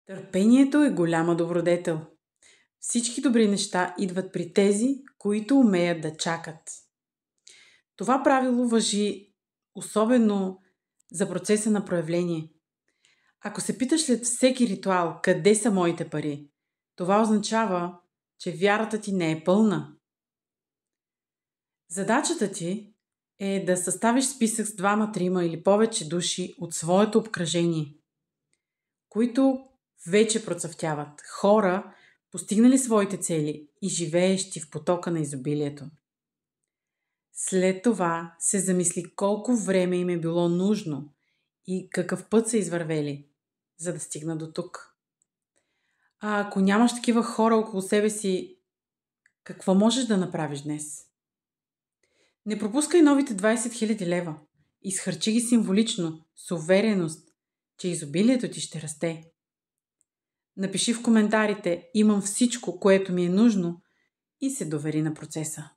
Търпението е голяма добродетел. Всички добри неща идват при тези, които умеят да чакат. Това правило важи особено за процеса на проявление. Ако се питаш след всеки ритуал къде са моите пари, това означава, че вярата ти не е пълна. Задачата ти е да съставиш списък с двама, трима или повече души от своето обкръжение, които вече процъфтяват. Хора, постигнали своите цели и живеещи в потока на изобилието. След това се замисли колко време им е било нужно и какъв път са извървели, за да стигнат до тук. А ако нямаш такива хора около себе си, какво можеш да направиш днес? Не пропускай новите 20 000 лева. Изхарчи ги символично, с увереност, че изобилието ти ще расте. Напиши в коментарите: имам всичко, което ми е нужно, и се довери на процеса.